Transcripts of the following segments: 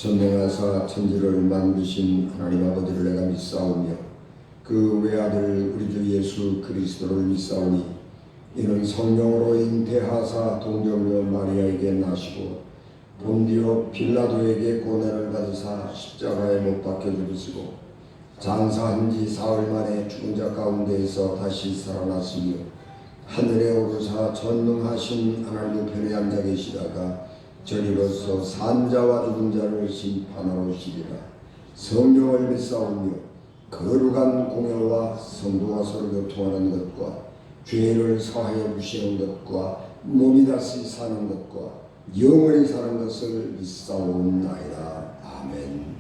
전능하사 천지를 만드신 하나님 아버지를 내가 믿사오며 그 외아들 우리 주 예수 그리스도를 믿사오니 이는 성령으로 잉태하사 동정녀 마리아에게 나시고 본디오 빌라도에게 고난을 받으사 십자가에 못 박혀 죽으시고 장사한 지 사흘 만에 죽은 자 가운데에서 다시 살아났으며 하늘에 오르사 전능하신 하나님 우편에 앉아 계시다가 저리로서 산자와 죽은 자를 심판하러 오시리라. 성령을 믿사오며 거룩한 공회와 성도가 서로 교통하는 것과 죄를 사하여 주시는 것과 몸이 다시 사는 것과 영원히 사는 것을 믿사옵나이다. 아멘.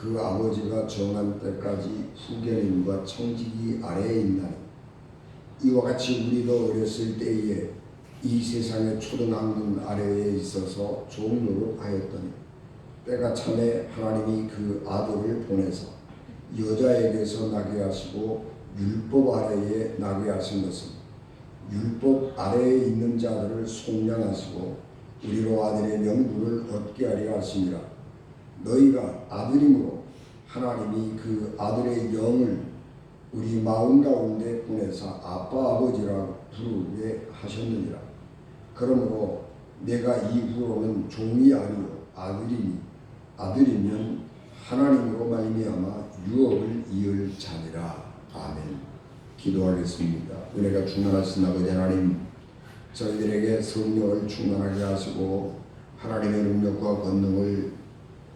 그 아버지가 정한 때까지 후견인과 청지기 아래에 있나니 이와 같이 우리도 어렸을 때에 이 세상의 초등학문 아래에 있어서 종로를 하였더니 때가 참에 하나님이 그 아들을 보내서 여자에게서 나게 하시고 율법 아래에 나게 하신 것은 율법 아래에 있는 자들을 속량하시고 우리로 아들의 명분을 얻게 하려 하심이라. 너희가 아들이므로 하나님이 그 아들의 영을 우리 마음 가운데 보내사 아빠 아버지라 부르게 하셨느니라. 그러므로 내가 이후로는 종이 아니요 아들이니 아들이면 하나님으로 말미암아 유업을 이을 자니라. 아멘. 기도하겠습니다. 은혜가 충만하신 아버지 하나님, 저희들에게 성령을 충만하게 하시고 하나님의 능력과 권능을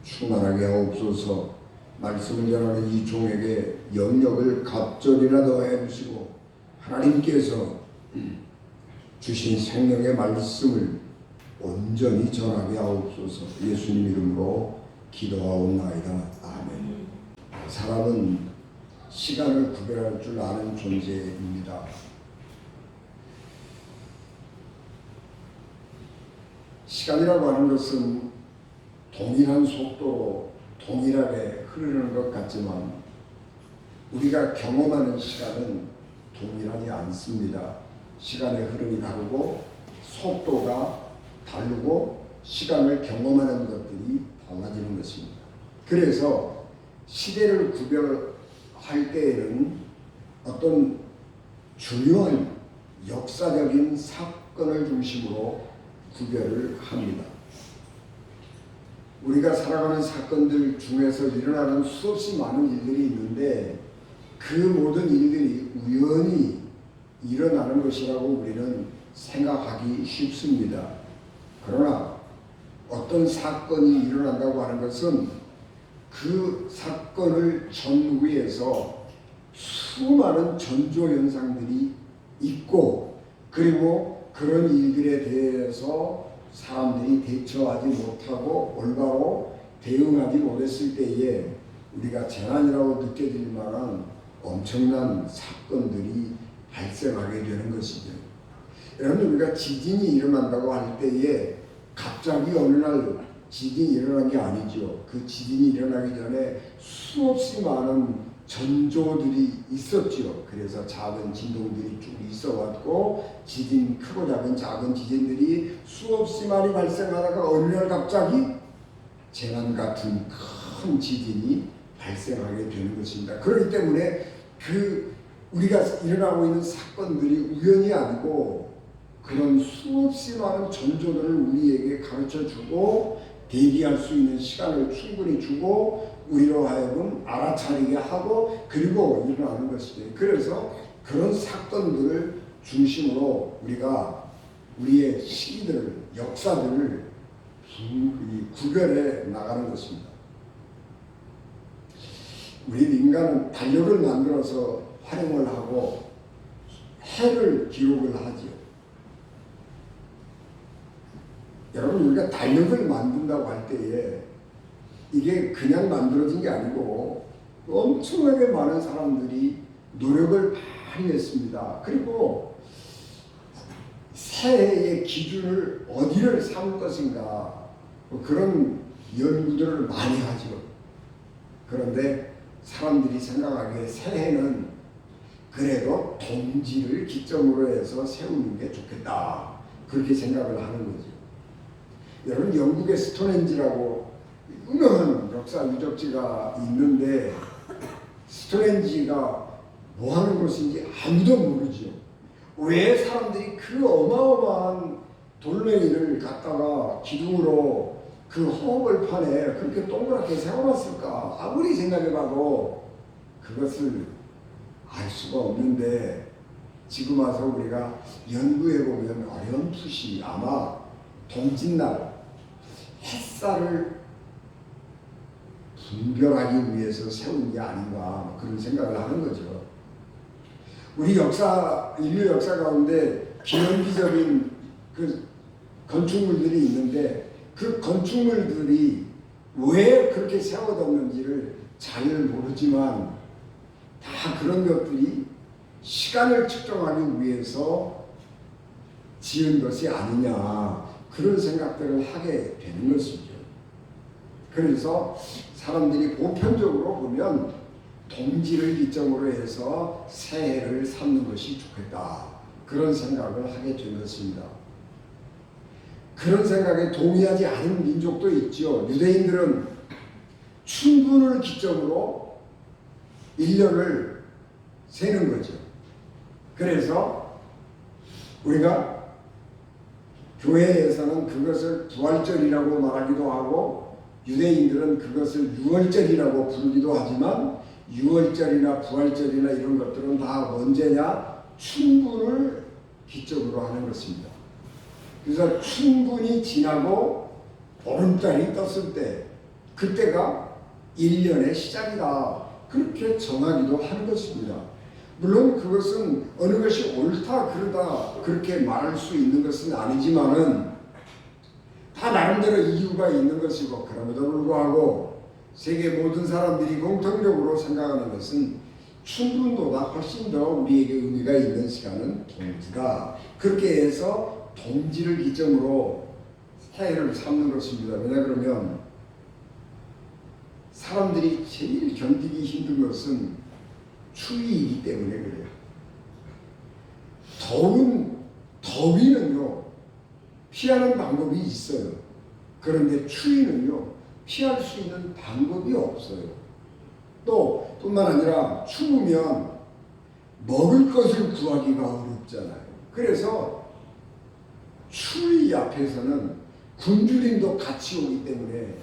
충만하게 하옵소서. 말씀을 전하는 이 종에게 영역을 갑절이나 더해 주시고 하나님께서 주신 생명의 말씀을 온전히 전하게 하옵소서. 예수님 이름으로 기도하옵나이다. 아멘. 사람은 시간을 구별할 줄 아는 존재입니다. 시간이라고 하는 것은 동일한 속도로 동일하게 흐르는 것 같지만 우리가 경험하는 시간은 동일하지 않습니다. 시간의 흐름이 다르고 속도가 다르고 시간을 경험하는 것들이 달라지는 것입니다. 그래서 시대를 구별할 때에는 어떤 중요한 역사적인 사건을 중심으로 구별을 합니다. 우리가 살아가는 사건들 중에서 일어나는 수없이 많은 일들이 있는데 그 모든 일들이 우연히 일어나는 것이라고 우리는 생각하기 쉽습니다. 그러나 어떤 사건이 일어난다고 하는 것은 그 사건을 전후에서 수많은 전조현상들이 있고 그리고 그런 일들에 대해서 사람들이 대처하지 못하고 올바로 대응하지 못했을 때에 우리가 재난이라고 느껴질 만한 엄청난 사건들이 발생하게 되는 것이죠. 여러분, 우리가 지진이 일어난다고 할 때에 갑자기 어느 날 지진이 일어난 게 아니죠. 그 지진이 일어나기 전에 수없이 많은 전조들이 있었죠. 그래서 작은 진동들이 쭉 있어왔고 지진, 크고 작은 지진들이 수없이 많이 발생하다가 어느 날 갑자기 재난 같은 큰 지진이 발생하게 되는 것입니다. 그렇기 때문에 우리가 일어나고 있는 사건들이 우연이 아니고 그런 수없이 많은 전조들을 우리에게 가르쳐주고 대비할 수 있는 시간을 충분히 주고 우리로 하여금 알아차리게 하고 그리고 일어나는 것이죠. 그래서 그런 사건들을 중심으로 우리가 우리의 시기들을, 역사들을 구별해 나가는 것입니다. 우리 인간은 달력을 만들어서 활용을 하고 해를 기록을 하지요. 여러분, 우리가 달력을 만든다고 할 때에 이게 그냥 만들어진 게 아니고 엄청나게 많은 사람들이 노력을 많이 했습니다. 그리고 새해의 기준을 어디를 삼을 것인가 그런 연구들을 많이 하죠. 그런데 사람들이 생각하기에 새해는 그래도 동지를 기점으로 해서 세우는 게 좋겠다 그렇게 생각을 하는 거죠. 여러분, 영국의 스톤헨지라고 유명한 역사 유적지가 있는데 스톤헨지가 뭐 하는 곳인지 아무도 모르죠. 왜 사람들이 그 어마어마한 돌멩이를 갖다가 기둥으로 그 허벌판에 그렇게 동그랗게 세워놨을까? 아무리 생각해봐도 그것을 알 수가 없는데 지금 와서 우리가 연구해보면 어렴풋이 아마 동짓날 햇살을 분별하기 위해서 세운 게 아닌가 그런 생각을 하는 거죠. 우리 인류 역사 가운데 기념비적인 그 건축물들이 있는데 그 건축물들이 왜 그렇게 세워졌는지를 잘 모르지만 다 그런 것들이 시간을 측정하기 위해서 지은 것이 아니냐, 그런 생각들을 하게 되는 것이죠. 그래서 사람들이 보편적으로 보면 동지를 기점으로 해서 새해를 삼는 것이 좋겠다, 그런 생각을 하게 된 것입니다. 그런 생각에 동의하지 않은 민족도 있죠. 유대인들은 춘분을 기점으로 1년을 세는 거죠. 그래서 우리가 교회에서는 그것을 부활절이라고 말하기도 하고 유대인들은 그것을 유월절이라고 부르기도 하지만 유월절이나 부활절이나 이런 것들은 다 언제냐? 춘분을 기점으로 하는 것입니다. 그래서 춘분이 지나고 보름달이 떴을 때 그때가 1년의 시작이다, 그렇게 정하기도 하는 것입니다. 물론 그것은 어느 것이 옳다 그르다 그렇게 말할 수 있는 것은 아니지만은 다 나름대로 이유가 있는 것이고, 그럼에도 불구하고 세계 모든 사람들이 공통적으로 생각하는 것은 춘분보다 훨씬 더 우리에게 의미가 있는 시간은 동지다, 그렇게 해서 동지를 기점으로 새해를 삼는 것입니다. 왜냐 그러면 사람들이 제일 견디기 힘든 것은 추위이기 때문에 그래요. 더위는요 피하는 방법이 있어요. 그런데 추위는요 피할 수 있는 방법이 없어요. 또 뿐만 아니라 추우면 먹을 것을 구하기가 어렵잖아요. 그래서 추위 앞에서는 굶주림도 같이 오기 때문에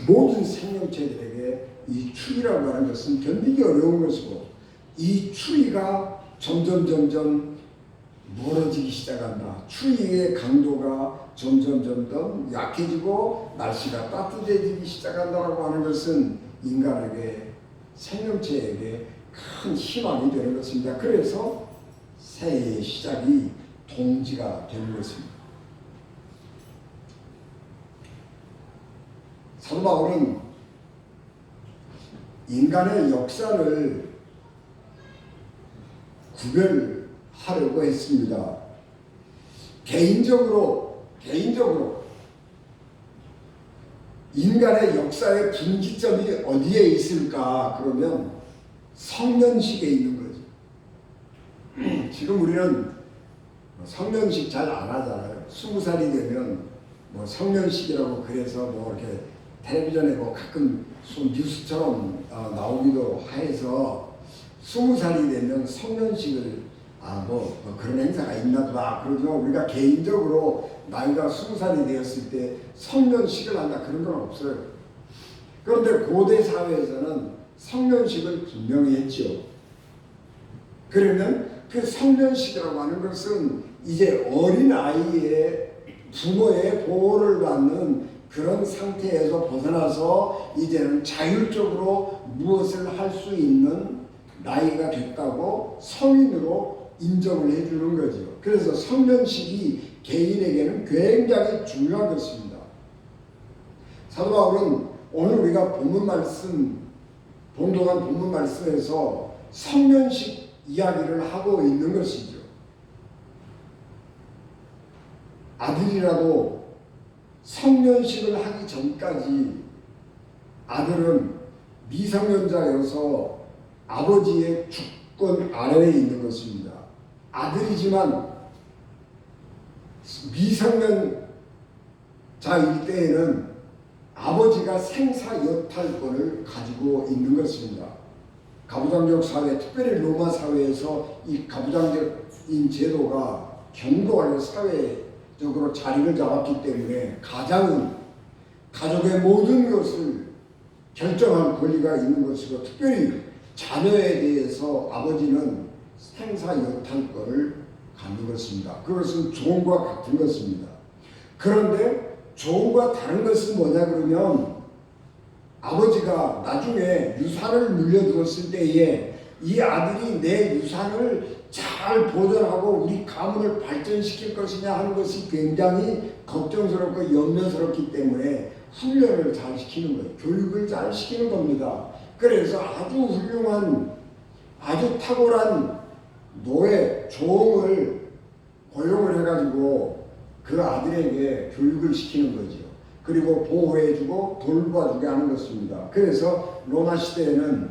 모든 생명체들에게 이 추위라고 하는 것은 견디기 어려운 것이고, 이 추위가 점점 멀어지기 시작한다. 추위의 강도가 점점 약해지고 날씨가 따뜻해지기 시작한다라고 하는 것은 인간에게, 생명체에게 큰 희망이 되는 것입니다. 그래서 새해의 시작이 동지가 되는 것입니다. 사도 바울은 인간의 역사를 구별하려고 했습니다. 개인적으로 인간의 역사의 분기점이 어디에 있을까? 그러면 성년식에 있는 거죠. 지금 우리는 성년식 잘 안 하잖아요. 20살이 되면 뭐 성년식이라고 그래서 뭐 이렇게 텔레비전에 뭐 가끔 뉴스처럼 나오기도 해서 20살이 되면 성년식을 뭐 그런 행사가 있나 보다 그러지만, 우리가 개인적으로 나이가 20살이 되었을 때 성년식을 한다 그런 건 없어요. 그런데 고대 사회에서는 성년식을 분명히 했죠. 그러면 그 성년식이라고 하는 것은 이제 어린아이의 부모의 보호를 받는 그런 상태에서 벗어나서 이제는 자율적으로 무엇을 할 수 있는 나이가 됐다고 성인으로 인정을 해주는 거죠. 그래서 성년식이 개인에게는 굉장히 중요한 것입니다. 사도 바울은 오늘 우리가 봉독한 본문 말씀에서 성년식 이야기를 하고 있는 것이죠. 아들이라도 성년식을 하기 전까지 아들은 미성년자여서 아버지의 주권 아래에 있는 것입니다. 아들이지만 미성년자일 때에는 아버지가 생사여탈권을 가지고 있는 것입니다. 가부장적 사회, 특별히 로마 사회에서 이 가부장적인 제도가 견고하게 사회적으로 자리를 잡았기 때문에 가장은 가족의 모든 것을 결정할 권리가 있는 것이고, 특별히 자녀에 대해서 아버지는 생사여탈권을 갖는 것입니다. 그것은 조언과 같은 것입니다. 그런데 조언과 다른 것은 뭐냐 그러면, 아버지가 나중에 유산을 물려주었을 때에 이 아들이 내 유산을 잘 보존하고 우리 가문을 발전시킬 것이냐 하는 것이 굉장히 걱정스럽고 염려스럽기 때문에 훈련을 잘 시키는 거예요. 교육을 잘 시키는 겁니다. 그래서 아주 훌륭한, 아주 탁월한 노예, 종을 고용을 해가지고 그 아들에게 교육을 시키는 거죠. 그리고 보호해주고 돌봐주게 하는 것입니다. 그래서 로마 시대에는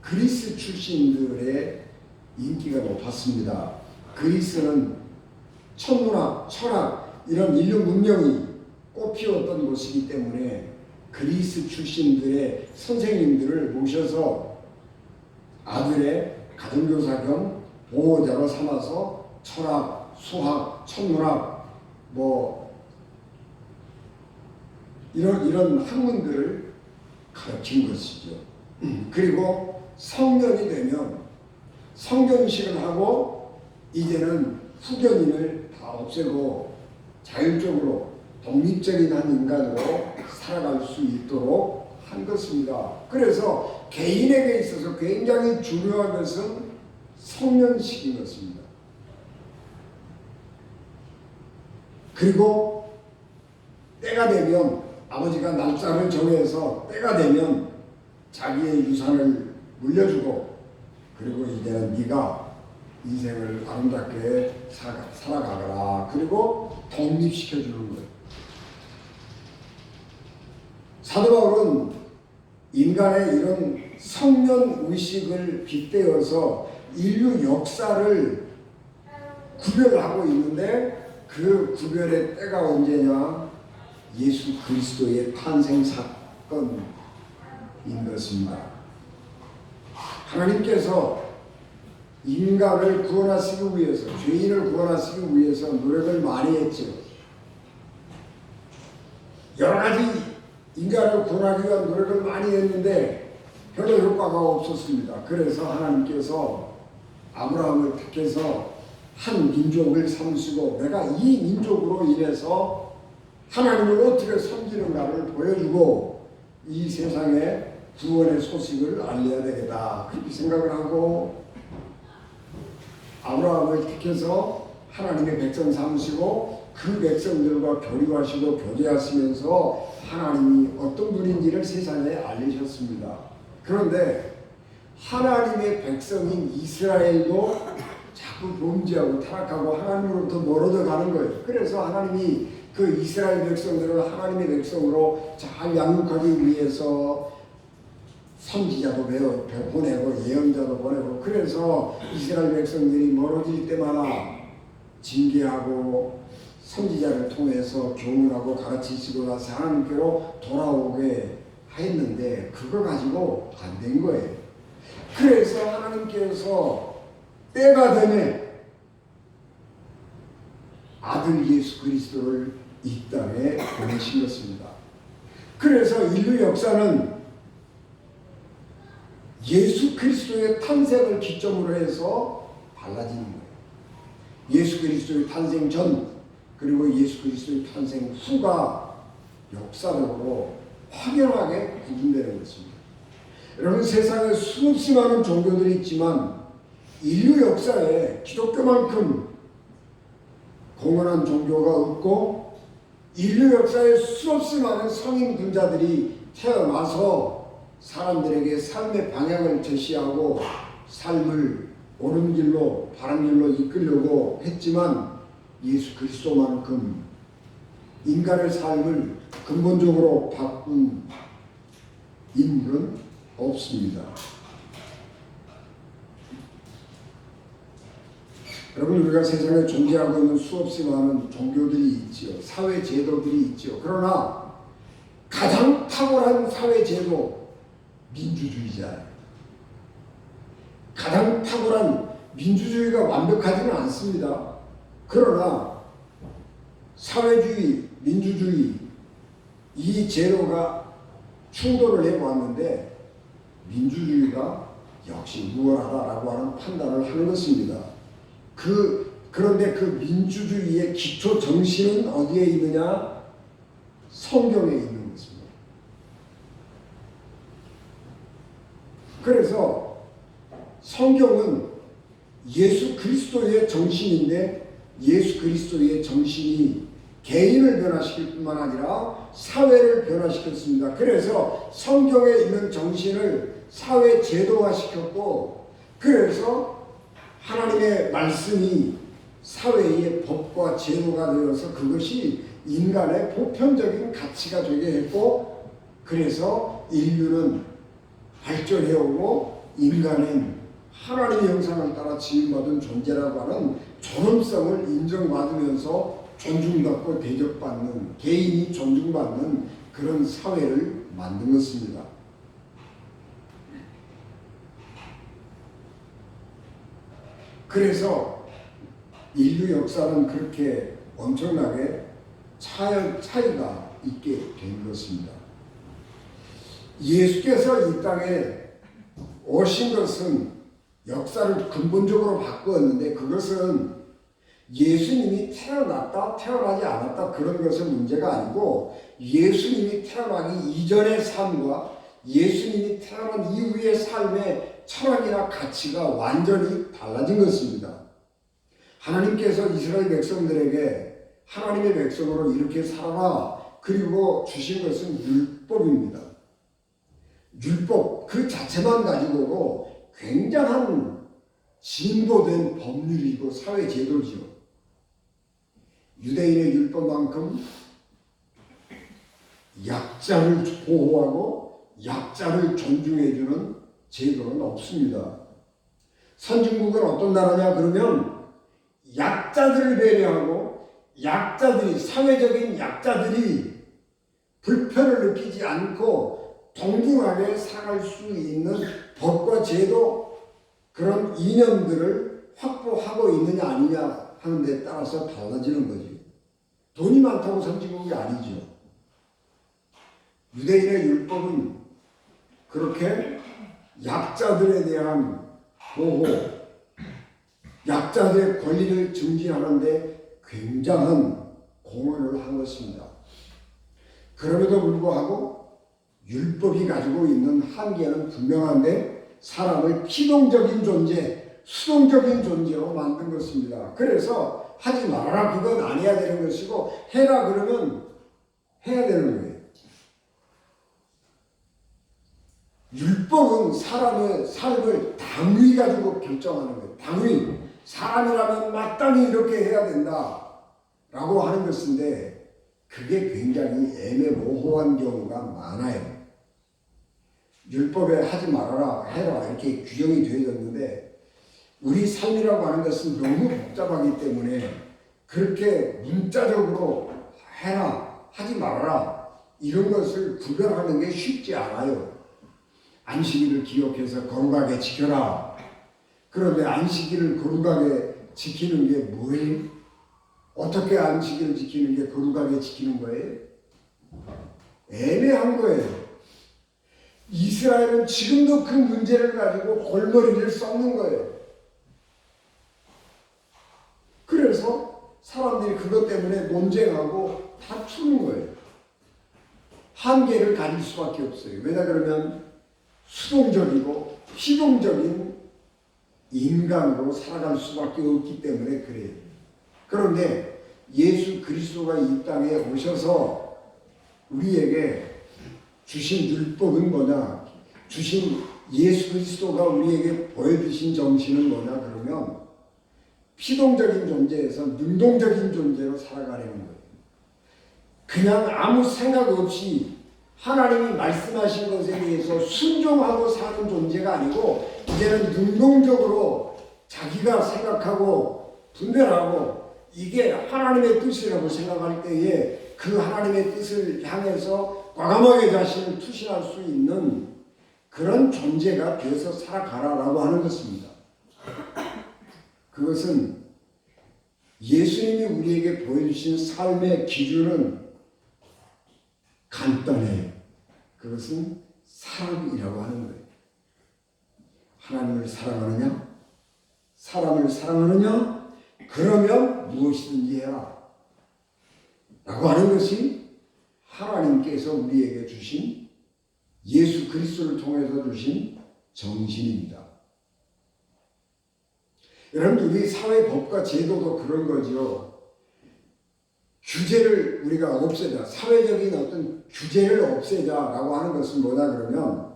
그리스 출신들의 인기가 높았습니다. 그리스는 천문학, 철학 이런 인류 문명이 꽃피웠던 곳이기 때문에 그리스 출신들의 선생님들을 모셔서 아들의 가정교사 겸 보호자로 삼아서 철학, 수학, 천문학 이런 학문들을 가르친 것이죠. 그리고 성년이 되면 성견식을 하고 이제는 후견인을 다 없애고 자율적으로 독립적인 한 인간으로 살아갈 수 있도록 한 것입니다. 그래서 개인에게 있어서 굉장히 중요한 것은 성년식인 것입니다. 그리고 때가 되면 아버지가 날짜를 정해서 때가 되면 자기의 유산을 물려주고 그리고 이제는 네가 인생을 아름답게 살아가거라. 그리고 독립시켜주는 거예요. 사도 바울은 인간의 이런 성년 의식을 빗대어서 인류 역사를 구별하고 있는데 그 구별의 때가 언제냐? 예수 그리스도의 탄생 사건인 것입니다. 하나님께서 인간을 구원하시기 위해서, 죄인을 구원하시기 위해서 노력을 많이 했죠. 여러 가지 인간을 구원하기 위한 노력을 많이 했는데 별로 효과가 없었습니다. 그래서 하나님께서 아브라함을 택해서 한 민족을 삼으시고 내가 이 민족으로 인해서 하나님을 어떻게 섬기는가를 보여주고 이 세상에 구원의 소식을 알려야 되겠다. 그렇게 생각을 하고 아브라함을 택해서 하나님의 백성 삼으시고 그 백성들과 교류하시고 교제하시면서 하나님이 어떤 분인지를 세상에 알리셨습니다. 그런데 하나님의 백성인 이스라엘도 자꾸 범죄하고 타락하고 하나님으로부터 멀어져 가는 거예요. 그래서 하나님이 그 이스라엘 백성들을 하나님의 백성으로 잘 양육하기 위해서 선지자도 보내고 예언자도 보내고 그래서 이스라엘 백성들이 멀어질 때마다 징계하고 선지자를 통해서 교훈하고 가르치시고 나서 하나님께로 돌아오게 했는데 그거 가지고 안 된 거예요. 그래서 하나님께서 때가 되면 아들 예수 그리스도를 이 땅에 보내신 것입니다. 그래서 인류 역사는 예수 그리스도의 탄생을 기점으로 해서 달라지는 거예요. 예수 그리스도의 탄생 전 그리고 예수 그리스도의 탄생 후가 역사적으로 확연하게 구분되는 것입니다. 여러분 세상에 수없이 많은 종교들이 있지만 인류 역사에 기독교만큼 공헌한 종교가 없고 인류 역사에 수없이 많은 성인 군자들이 태어나서 사람들에게 삶의 방향을 제시하고 삶을 옳은 길로 바른 길로 이끌려고 했지만 예수 그리스도만큼 인간의 삶을 근본적으로 바꾼 인물은 없습니다. 여러분 우리가 세상에 존재하고 있는 수없이 많은 종교들이 있지요. 사회 제도들이 있지요. 그러나 가장 탁월한 사회 제도 민주주의잖아요. 가장 탁월한 민주주의가 완벽하지는 않습니다. 그러나 사회주의, 민주주의 이 제도가 충돌을 해왔는데 민주주의가 역시 우월하다라고 하는 판단을 하는 것입니다. 그런데 그 민주주의의 기초 정신은 어디에 있느냐? 성경에 있는 것입니다. 그래서 성경은 예수 그리스도의 정신인데 예수 그리스도의 정신이 개인을 변화시킬 뿐만 아니라 사회를 변화시켰습니다. 그래서 성경에 있는 정신을 사회 제도화시켰고 그래서 하나님의 말씀이 사회의 법과 제도가 되어서 그것이 인간의 보편적인 가치가 되게 했고, 그래서 인류는 발전해오고 인간은 하나님의 형상을 따라 지음받은 존재라고 하는 존엄성을 인정받으면서 존중받고 대접받는, 개인이 존중받는 그런 사회를 만든 것입니다. 그래서 인류 역사는 그렇게 엄청나게 차이가 있게 된 것입니다. 예수께서 이 땅에 오신 것은 역사를 근본적으로 바꾸었는데, 그것은 예수님이 태어났다 태어나지 않았다 그런 것은 문제가 아니고, 예수님이 태어나기 이전의 삶과 예수님이 태어난 이후의 삶의 철학이나 가치가 완전히 달라진 것입니다. 하나님께서 이스라엘 백성들에게 하나님의 백성으로 이렇게 살아라 그리고 주신 것은 율법입니다. 율법 그 자체만 가지고도 굉장한 진보된 법률이고 사회제도죠. 유대인의 율법만큼 약자를 보호하고 약자를 존중해주는 제도는 없습니다. 선진국은 어떤 나라냐 그러면 약자들을 배려하고 약자들이, 사회적인 약자들이 불편을 느끼지 않고 동등하게 살아갈 수 있는 법과 제도, 그런 이념들을 확보하고 있느냐 아니냐 하는 데 따라서 달라지는 거지. 돈이 많다고 선진국이 아니죠. 유대인의 율법은 그렇게 약자들에 대한 보호, 약자들의 권리를 증진하는 데 굉장한 공헌을 한 것입니다. 그럼에도 불구하고 율법이 가지고 있는 한계는 분명한데, 사람을 피동적인 존재, 수동적인 존재로 만든 것입니다. 그래서 하지 말아라 그건 안 해야 되는 것이고, 해라 그러면 해야 되는 거예요. 율법은 사람의 삶을 당위 가지고 결정하는 거예요. 당위. 사람이라면 마땅히 이렇게 해야 된다 라고 하는 것인데, 그게 굉장히 애매모호한 경우가 많아요. 율법에 하지 말아라, 해라 이렇게 규정이 되어졌는데, 우리 삶이라고 하는 것은 너무 복잡하기 때문에 그렇게 문자적으로 해라, 하지 말아라 이런 것을 구별하는 게 쉽지 않아요. 안식일을 기억해서 거룩하게 지켜라. 그런데 안식일을 거룩하게 지키는 게 뭐예요? 어떻게 안식일을 지키는 게 거룩하게 지키는 거예요? 애매한 거예요. 이스라엘은 지금도 그 문제를 가지고 골머리를 썩는 거예요. 그래서 사람들이 그것 때문에 논쟁하고 다투는 거예요. 한계를 가질 수밖에 없어요. 왜냐 그러면 수동적이고 피동적인 인간으로 살아갈 수밖에 없기 때문에 그래요. 그런데 예수 그리스도가 이 땅에 오셔서 우리에게 주신 율법은 뭐냐? 주신 예수 그리스도가 우리에게 보여주신 정신은 뭐냐 그러면, 피동적인 존재에서 능동적인 존재로 살아가려는 거예요. 그냥 아무 생각 없이 하나님이 말씀하신 것에 대해서 순종하고 사는 존재가 아니고, 이제는 능동적으로 자기가 생각하고 분별하고 이게 하나님의 뜻이라고 생각할 때에 그 하나님의 뜻을 향해서 과감하게 자신을 투신할 수 있는 그런 존재가 되어서 살아가라라고 하는 것입니다. 그것은 예수님이 우리에게 보여주신 삶의 기준은 간단해요. 그것은 사랑이라고 하는 거예요. 하나님을 사랑하느냐? 사람을 사랑하느냐? 그러면 무엇이든지 해라 라고 하는 것이 하나님께서 우리에게 주신, 예수 그리스도를 통해서 주신 정신입니다. 여러분, 우리 사회 법과 제도도 그런 거죠. 규제를 우리가 없애자, 사회적인 어떤 규제를 없애자라고 하는 것은 뭐냐 그러면,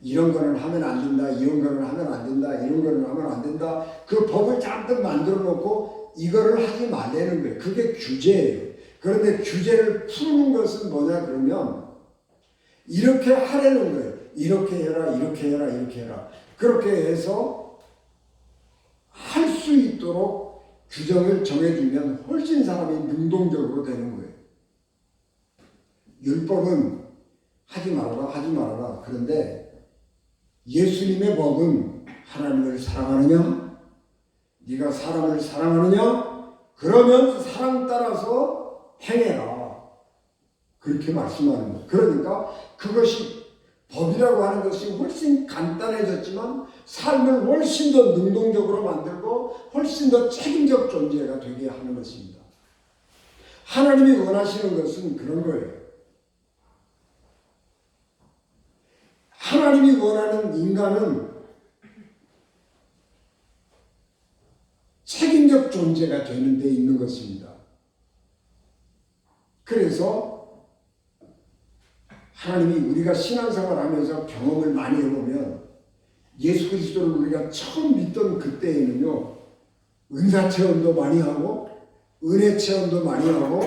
이런 거는 하면 안 된다, 이런 거는 하면 안 된다, 이런 거는 하면 안 된다, 그 법을 잔뜩 만들어 놓고 이거를 하지 말라는 거예요. 그게 규제예요. 그런데 규제를 푸는 것은 뭐냐 그러면 이렇게 하라는 거예요. 이렇게 해라, 이렇게 해라, 이렇게 해라. 그렇게 해서 할 수 있도록 규정을 정해주면 훨씬 사람이 능동적으로 되는 거예요. 율법은 하지 말아라, 하지 말아라. 그런데 예수님의 법은 하나님을 사랑하느냐? 네가 사람을 사랑하느냐? 그러면 사랑 따라서 행해라. 그렇게 말씀하는 거예요. 그러니까 그것이 법이라고 하는 것이 훨씬 간단해졌지만 삶을 훨씬 더 능동적으로 만들고 훨씬 더 책임적 존재가 되게 하는 것입니다. 하나님이 원하시는 것은 그런 거예요. 하나님이 원하는 인간은 책임적 존재가 되는 데 있는 것입니다. 그래서 하나님이 우리가 신앙생활 하면서 경험을 많이 해보면 예수 그리스도를 우리가 처음 믿던 그때에는요, 은사 체험도 많이 하고 은혜 체험도 많이 하고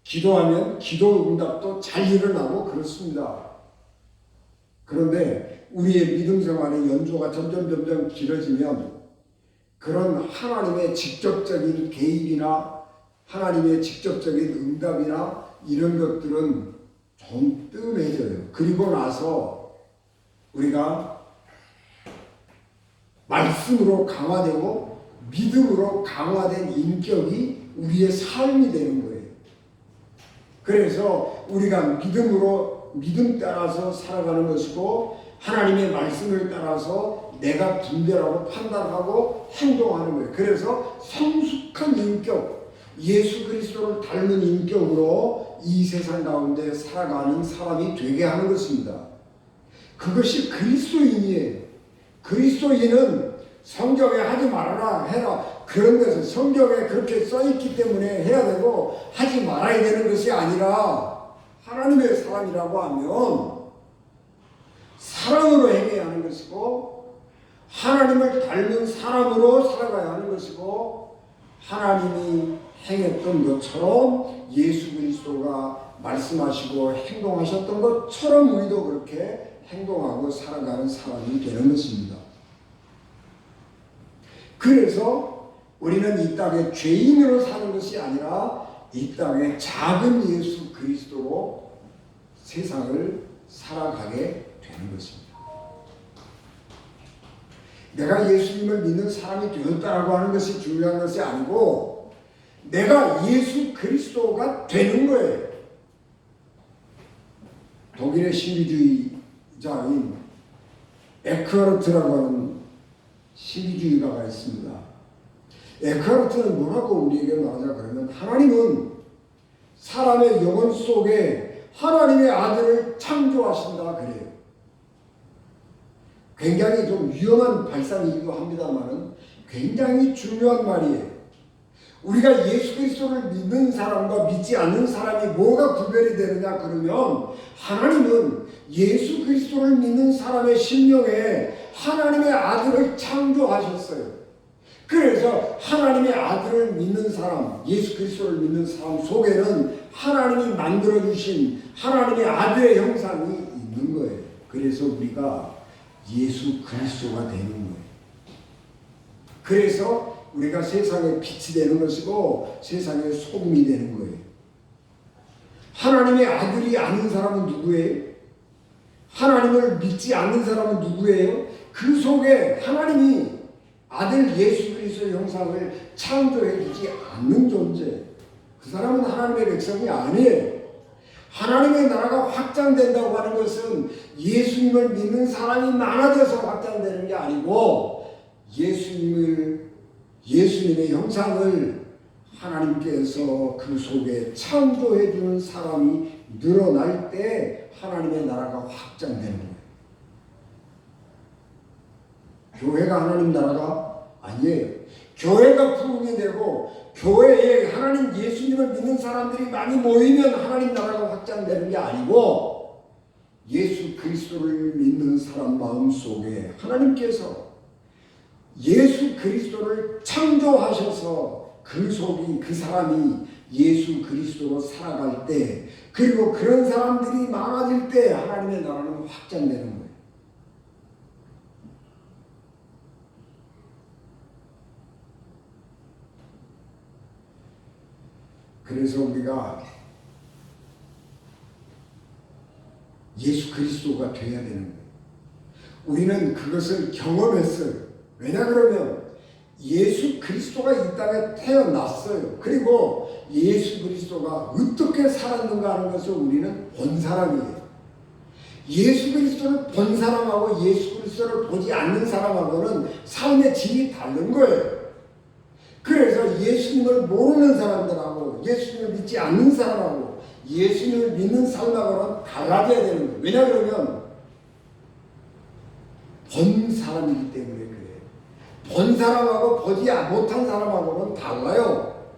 기도하면 기도 응답도 잘 일어나고 그렇습니다. 그런데 우리의 믿음 생활의 연조가 점점 길어지면 그런 하나님의 직접적인 개입이나 하나님의 직접적인 응답이나 이런 것들은 좀 뜸해져요. 그리고 나서 우리가 말씀으로 강화되고 믿음으로 강화된 인격이 우리의 삶이 되는 거예요. 그래서 우리가 믿음 따라서 살아가는 것이고 하나님의 말씀을 따라서 내가 분별하고 판단하고 행동하는 거예요. 그래서 성숙한 인격, 예수 그리스도를 닮은 인격으로 이 세상 가운데 살아가는 사람이 되게 하는 것입니다. 그것이 그리스도인이에요. 그리스도인은 성경에 하지 말아라 해라 그런 것은 성경에 그렇게 써있기 때문에 해야 되고 하지 말아야 되는 것이 아니라 하나님의 사람이라고 하면 사랑으로 행해야 하는 것이고 하나님을 닮은 사람으로 살아가야 하는 것이고 하나님이 행했던 것처럼 예수 그리스도가 말씀하시고 행동하셨던 것처럼 우리도 그렇게 행동하고 살아가는 사람이 되는 것입니다. 그래서 우리는 이 땅에 죄인으로 사는 것이 아니라 이 땅에 작은 예수 그리스도로 세상을 살아가게 되는 것입니다. 내가 예수님을 믿는 사람이 되었다라고 하는 것이 중요한 것이 아니고 내가 예수 그리스도가 되는 거예요. 독일의 신비주의자인 에크하르트라고 하는 신비주의가가 있습니다. 에크하르트는 뭐라고 우리에게 말하자 그러면 하나님은 사람의 영혼 속에 하나님의 아들을 창조하신다 그래요. 굉장히 좀 위험한 발상이기도 합니다만 굉장히 중요한 말이에요. 우리가 예수 그리스도를 믿는 사람과 믿지 않는 사람이 뭐가 구별이 되느냐 그러면 하나님은 예수 그리스도를 믿는 사람의 심령에 하나님의 아들을 창조하셨어요. 그래서 하나님의 아들을 믿는 사람, 예수 그리스도를 믿는 사람 속에는 하나님이 만들어주신 하나님의 아들의 형상이 있는 거예요. 그래서 우리가 예수 그리스도가 되는 거예요. 그래서 우리가 세상의 빛이 되는 것이고 세상의 소금이 되는 거예요. 하나님의 아들이 아닌 사람은 누구예요? 하나님을 믿지 않는 사람은 누구예요? 그 속에 하나님이 아들 예수 그리스도의 형상을 창조해 주지 않는 존재. 그 사람은 하나님의 백성이 아니에요. 하나님의 나라가 확장된다고 하는 것은 예수님을 믿는 사람이 많아져서 확장되는 게 아니고 예수님의 형상을 하나님께서 그 속에 창조해 주는 사람이 늘어날 때 하나님의 나라가 확장되는 거예요. 교회가 하나님 나라가 아니에요. 교회가 부흥이 되고 교회에 하나님 예수님을 믿는 사람들이 많이 모이면 하나님 나라가 확장되는 게 아니고 예수 그리스도를 믿는 사람 마음속에 하나님께서 예수 그리스도를 창조하셔서 그 사람이 예수 그리스도로 살아갈 때, 그리고 그런 사람들이 많아질 때 하나님의 나라는 확장되는 거예요. 그래서 우리가 예수 그리스도가 되어야 되는 거예요. 우리는 그것을 경험했어요. 왜냐 그러면 예수 그리스도가 이 땅에 태어났어요. 그리고 예수 그리스도가 어떻게 살았는가 하는 것을 우리는 본 사람이에요. 예수 그리스도를 본 사람하고 예수 그리스도를 보지 않는 사람하고는 삶의 질이 다른 거예요. 그래서 예수님을 모르는 사람들하고 예수님을 믿지 않는 사람하고 예수님을 믿는 사람하고는 달라져야 되는 거예요. 왜냐 그러면 본 사람이기 때문에 그래요. 본 사람하고 보지 못한 사람하고는 달라요.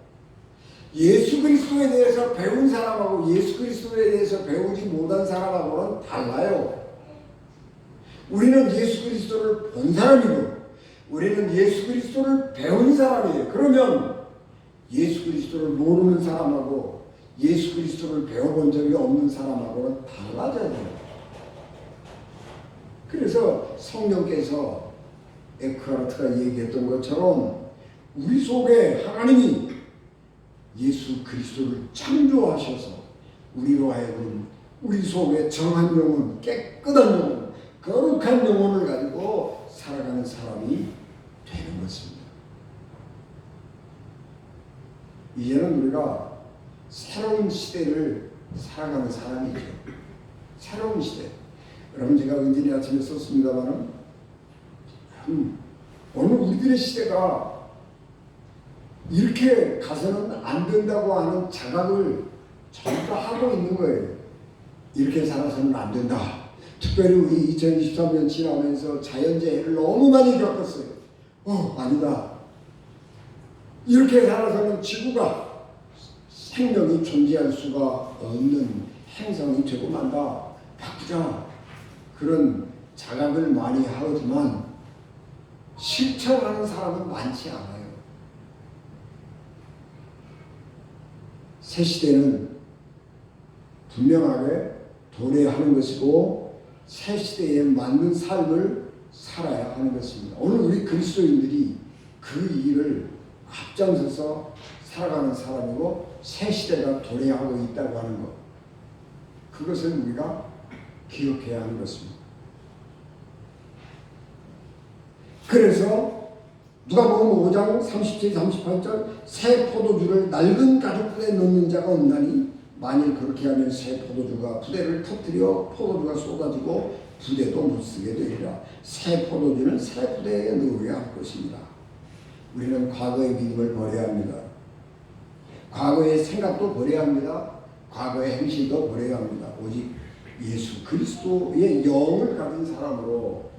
예수 그리스도에 대해서 배운 사람하고 예수 그리스도에 대해서 배우지 못한 사람하고는 달라요. 우리는 예수 그리스도를 본 사람이고 우리는 예수 그리스도를 배운 사람이에요. 그러면 예수 그리스도를 모르는 사람하고 예수 그리스도를 배워본 적이 없는 사람하고는 달라져야 돼요. 그래서 성령께서 에크하르트가 얘기했던 것처럼 우리 속에 하나님이 예수 그리스도를 창조하셔서 우리로 하여금 우리 속에 정한 영혼, 깨끗한 영혼, 거룩한 영혼을 가지고 살아가는 사람이 되는 것입니다. 이제는 우리가 새로운 시대를 살아가는 사람이죠. 새로운 시대. 여러분 제가 은진이 아침에 썼습니다만은 오늘 우리들의 시대가 이렇게 가서는 안 된다고 하는 자각을 전부 하고 있는 거예요. 이렇게 살아서는 안 된다. 특별히 우리 2023년 지나면서 자연재해를 너무 많이 겪었어요. 아니다. 이렇게 살아서는 지구가 생명이 존재할 수가 없는 행성이 되고 만다. 바꾸자. 그런 자각을 많이 하지만 실천하는 사람은 많지 않아요. 새 시대는 분명하게 도래하는 것이고 새 시대에 맞는 삶을 살아야 하는 것입니다. 오늘 우리 그리스도인들이 그 일을 앞장서서 살아가는 사람이고 새 시대가 도래하고 있다고 하는 것, 그것을 우리가 기억해야 하는 것입니다. 그래서 누가복음 5장 37, 38절 새 포도주를 낡은 가죽부대에 넣는 자가 없나니 만일 그렇게 하면 새 포도주가 부대를 터뜨려 포도주가 쏟아지고 부대도 못 쓰게 되리라. 새 포도주는 새 부대에 넣어야 할 것입니다. 우리는 과거의 믿음을 버려야 합니다. 과거의 생각도 버려야 합니다. 과거의 행실도 버려야 합니다. 오직 예수 그리스도의 영을 가진 사람으로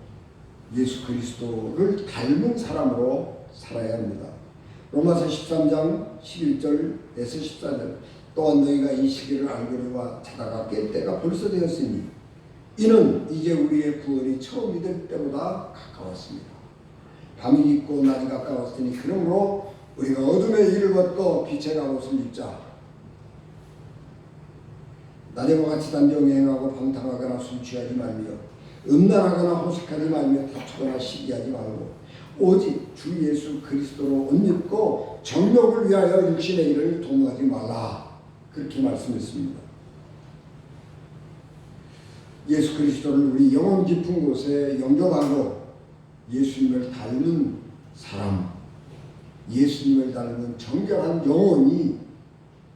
예수 그리스도를 닮은 사람으로 살아야 합니다. 로마서 13장 11절에서 14절 또한 너희가 이 시기를 알거니와 자다가 깰 때가 벌써 되었으니 이는 이제 우리의 구원이 처음 믿을 때보다 가까웠습니다. 밤이 깊고 낮이 가까웠으니 그러므로 우리가 어둠의 일을 벗고 빛의 갑옷을 입자. 낮에와 같이 단정히 행하고 방탕하거나 술 취하지 말며 음란하거나 호색하지 말며 다투거나 시기하지 말고 오직 주 예수 그리스도로 옷 입고 정욕을 위하여 육신의 일을 도모하지 말라. 그렇게 말씀했습니다. 예수 그리스도를 우리 영혼 깊은 곳에 영접하고 예수님을 닮은 사람, 예수님을 닮은 정결한 영혼이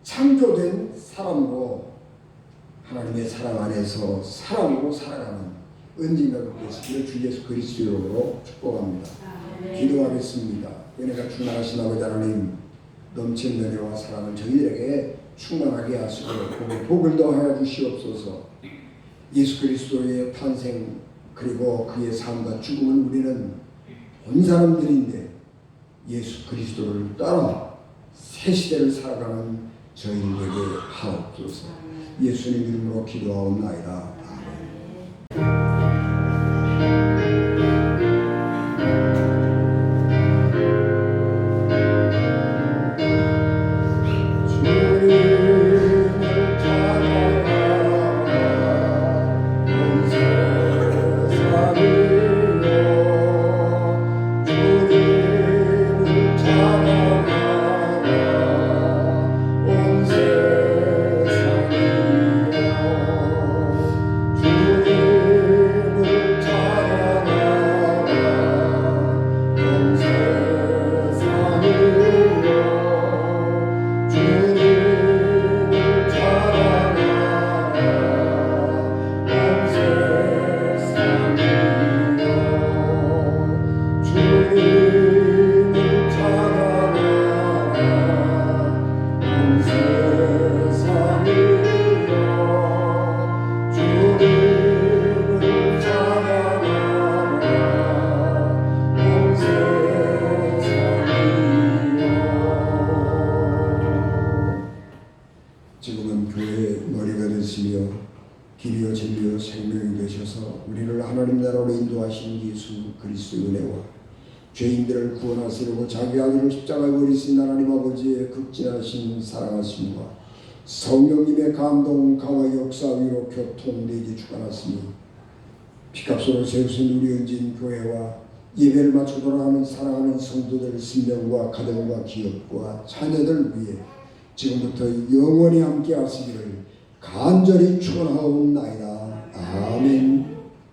창조된 사람으로 하나님의 사랑 안에서 사람으로 살아가는 은혜가 되시기를 주 예수 그리스도 이름으로 축복합니다. 기도하겠습니다. 은혜가 충만하신 아버지 하나님, 넘치는 은혜와 사랑을 저희들에게 충만하게 하시고 복을 더하여 주시옵소서. 예수 그리스도의 탄생 그리고 그의 삶과 죽음을 우리는 본 사람들인데 예수 그리스도를 따라 새 시대를 살아가는 저희들에게 하옵소서. 예수님 이름으로 기도하옵나이다. 아멘. 길이요 진리요 생명이 되셔서 우리를 하나님 나라로 인도하신 예수 그리스도의 은혜와 죄인들을 구원하시려고 자기 아들을 십자가에 버리신 하나님 아버지의 극진하신 사랑하심과 성령님의 감동 강화 역사 위로 교통되게 주관하시니 피값으로 세우신 우리 은진 교회와 예배를 마쳐 돌아가는 사랑하는 성도들 신령과 가정과 기업과 자녀들 위해 지금부터 영원히 함께 하시기를 간절히 축원하옵나이다. 아멘.